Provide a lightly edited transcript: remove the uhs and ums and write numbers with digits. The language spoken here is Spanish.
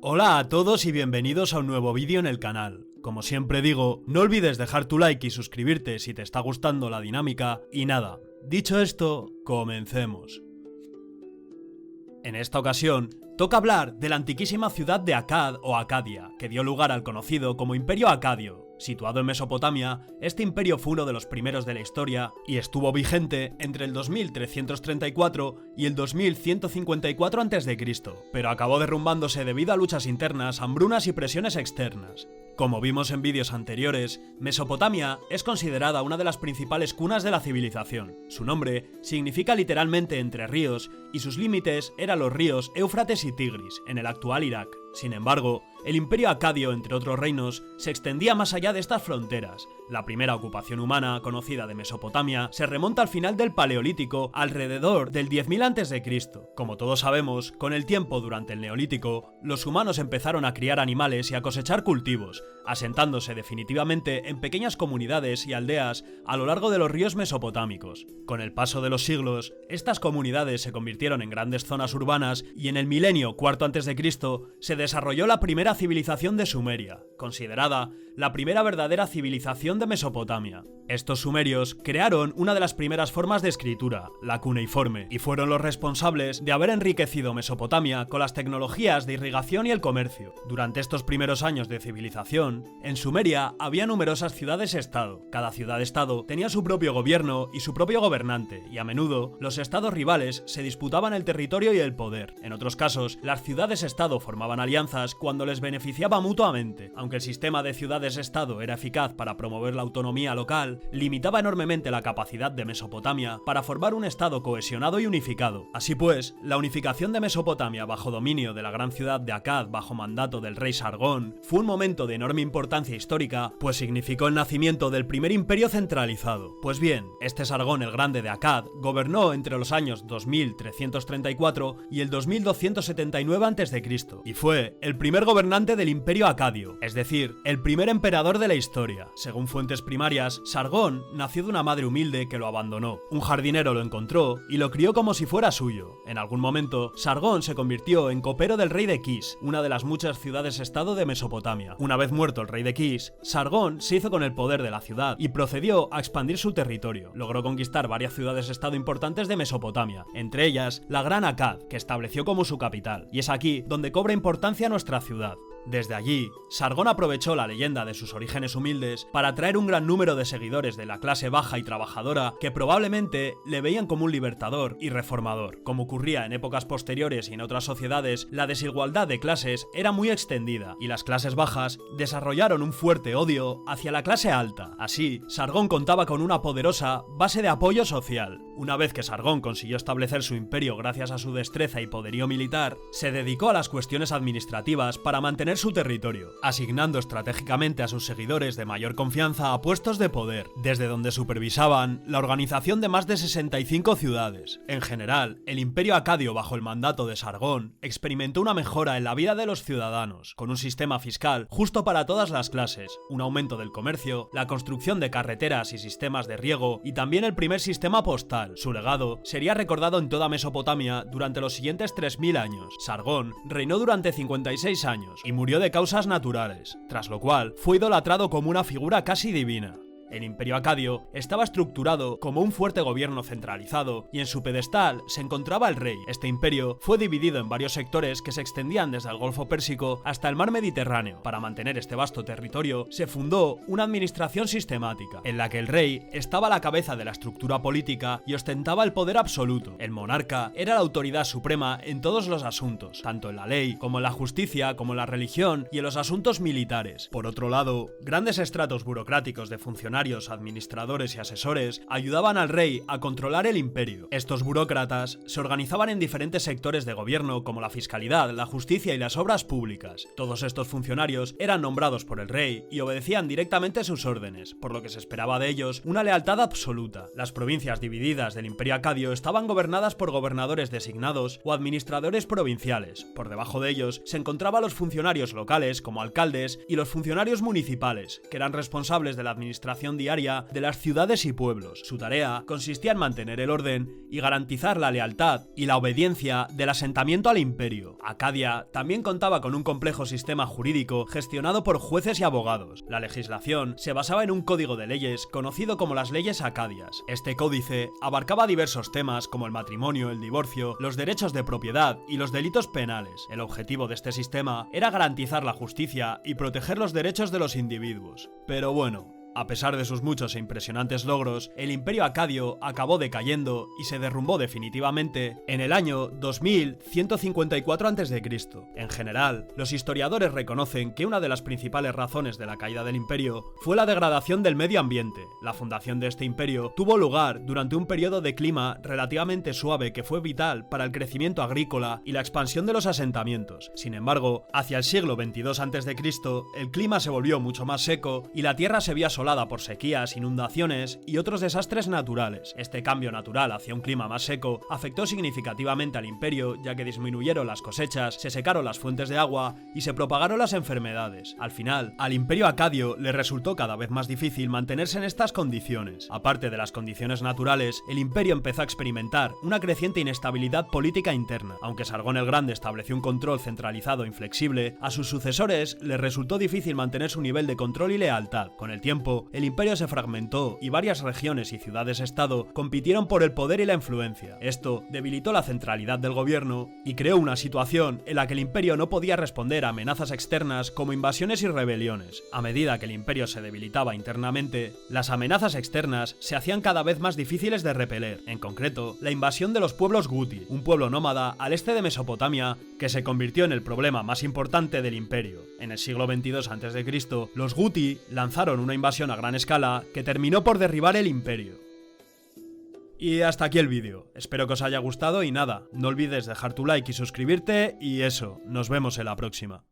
Hola a todos y bienvenidos a un nuevo vídeo en el canal. Como siempre digo, no olvides dejar tu like y suscribirte si te está gustando la dinámica. Y nada, dicho esto, comencemos. En esta ocasión, toca hablar de la antiquísima ciudad de Akkad o Acadia, que dio lugar al conocido como Imperio Acadio. Situado en Mesopotamia, este imperio fue uno de los primeros de la historia y estuvo vigente entre el 2334 y el 2154 a.C., pero acabó derrumbándose debido a luchas internas, hambrunas y presiones externas. Como vimos en vídeos anteriores, Mesopotamia es considerada una de las principales cunas de la civilización. Su nombre significa literalmente entre ríos y sus límites eran los ríos Éufrates y Tigris, en el actual Irak. Sin embargo, el imperio acadio, entre otros reinos, se extendía más allá de estas fronteras. La primera ocupación humana conocida de Mesopotamia se remonta al final del Paleolítico, alrededor del 10.000 a.C. Como todos sabemos, con el tiempo durante el Neolítico, los humanos empezaron a criar animales y a cosechar cultivos, asentándose definitivamente en pequeñas comunidades y aldeas a lo largo de los ríos mesopotámicos. Con el paso de los siglos, estas comunidades se convirtieron en grandes zonas urbanas y en el milenio IV a.C. se desarrolló la primera civilización de Sumeria, considerada la primera verdadera civilización de Mesopotamia. Estos sumerios crearon una de las primeras formas de escritura, la cuneiforme, y fueron los responsables de haber enriquecido Mesopotamia con las tecnologías de irrigación y el comercio. Durante estos primeros años de civilización, en Sumeria había numerosas ciudades-estado. Cada ciudad-estado tenía su propio gobierno y su propio gobernante, y a menudo los estados rivales se disputaban el territorio y el poder. En otros casos, las ciudades-estado formaban alianzas cuando les beneficiaba mutuamente. Aunque el sistema de ciudades-estado era eficaz para promover la autonomía local, limitaba enormemente la capacidad de Mesopotamia para formar un estado cohesionado y unificado. Así pues, la unificación de Mesopotamia bajo dominio de la gran ciudad de Akkad bajo mandato del rey Sargón fue un momento de enorme importancia histórica, pues significó el nacimiento del primer imperio centralizado. Pues bien, este Sargón el Grande de Akkad gobernó entre los años 2334 y el 2279 a.C. y fue el primer gobernante del imperio acadio, es decir, el primer emperador de la historia. Según fuentes primarias, Sargón nació de una madre humilde que lo abandonó. Un jardinero lo encontró y lo crió como si fuera suyo. En algún momento, Sargón se convirtió en copero del rey de Kish, una de las muchas ciudades-estado de Mesopotamia. Una vez muerto el rey de Kish, Sargón se hizo con el poder de la ciudad y procedió a expandir su territorio. Logró conquistar varias ciudades-estado importantes de Mesopotamia, entre ellas la Gran Akkad, que estableció como su capital. Y es aquí donde cobra importancia nuestra ciudad. Desde allí, Sargón aprovechó la leyenda de sus orígenes humildes para atraer un gran número de seguidores de la clase baja y trabajadora que probablemente le veían como un libertador y reformador. Como ocurría en épocas posteriores y en otras sociedades, la desigualdad de clases era muy extendida y las clases bajas desarrollaron un fuerte odio hacia la clase alta. Así, Sargón contaba con una poderosa base de apoyo social. Una vez que Sargón consiguió establecer su imperio gracias a su destreza y poderío militar, se dedicó a las cuestiones administrativas para mantener su territorio, asignando estratégicamente a sus seguidores de mayor confianza a puestos de poder, desde donde supervisaban la organización de más de 65 ciudades. En general, el imperio acadio bajo el mandato de Sargón experimentó una mejora en la vida de los ciudadanos, con un sistema fiscal justo para todas las clases, un aumento del comercio, la construcción de carreteras y sistemas de riego y también el primer sistema postal. Su legado sería recordado en toda Mesopotamia durante los siguientes 3000 años. Sargón reinó durante 56 años y murió de causas naturales, tras lo cual fue idolatrado como una figura casi divina. El imperio acadio estaba estructurado como un fuerte gobierno centralizado y en su pedestal se encontraba el rey. Este imperio fue dividido en varios sectores que se extendían desde el Golfo Pérsico hasta el mar Mediterráneo. Para mantener este vasto territorio se fundó una administración sistemática, en la que el rey estaba a la cabeza de la estructura política y ostentaba el poder absoluto. El monarca era la autoridad suprema en todos los asuntos, tanto en la ley como en la justicia, como en la religión y en los asuntos militares. Por otro lado, grandes estratos burocráticos de funcionarios, administradores y asesores ayudaban al rey a controlar el imperio. Estos burócratas se organizaban en diferentes sectores de gobierno como la fiscalidad, la justicia y las obras públicas. Todos estos funcionarios eran nombrados por el rey y obedecían directamente sus órdenes, por lo que se esperaba de ellos una lealtad absoluta. Las provincias divididas del imperio acadio estaban gobernadas por gobernadores designados o administradores provinciales. Por debajo de ellos se encontraban los funcionarios locales como alcaldes y los funcionarios municipales, que eran responsables de la administración administración diaria de las ciudades y pueblos. Su tarea consistía en mantener el orden y garantizar la lealtad y la obediencia del asentamiento al imperio. Acadia también contaba con un complejo sistema jurídico gestionado por jueces y abogados. La legislación se basaba en un código de leyes conocido como las leyes acadias. Este códice abarcaba diversos temas como el matrimonio, el divorcio, los derechos de propiedad y los delitos penales. El objetivo de este sistema era garantizar la justicia y proteger los derechos de los individuos. Pero bueno, a pesar de sus muchos e impresionantes logros, el Imperio Acadio acabó decayendo y se derrumbó definitivamente en el año 2154 a.C. En general, los historiadores reconocen que una de las principales razones de la caída del imperio fue la degradación del medio ambiente. La fundación de este imperio tuvo lugar durante un periodo de clima relativamente suave que fue vital para el crecimiento agrícola y la expansión de los asentamientos. Sin embargo, hacia el siglo XXII a.C., el clima se volvió mucho más seco y la tierra se vio asolada por sequías, inundaciones y otros desastres naturales. Este cambio natural hacia un clima más seco afectó significativamente al imperio, ya que disminuyeron las cosechas, se secaron las fuentes de agua y se propagaron las enfermedades. Al final, al imperio acadio le resultó cada vez más difícil mantenerse en estas condiciones. Aparte de las condiciones naturales, el imperio empezó a experimentar una creciente inestabilidad política interna. Aunque Sargón el Grande estableció un control centralizado e inflexible, a sus sucesores les resultó difícil mantener su nivel de control y lealtad. Con el tiempo, el imperio se fragmentó y varias regiones y ciudades-estado compitieron por el poder y la influencia. Esto debilitó la centralidad del gobierno y creó una situación en la que el imperio no podía responder a amenazas externas como invasiones y rebeliones. A medida que el imperio se debilitaba internamente, las amenazas externas se hacían cada vez más difíciles de repeler. En concreto, la invasión de los pueblos guti, un pueblo nómada al este de Mesopotamia que se convirtió en el problema más importante del imperio. En el siglo XXII a.C., los guti lanzaron una invasión a gran escala que terminó por derribar el imperio. Y hasta aquí el vídeo, espero que os haya gustado y nada, no olvides dejar tu like y suscribirte y eso, nos vemos en la próxima.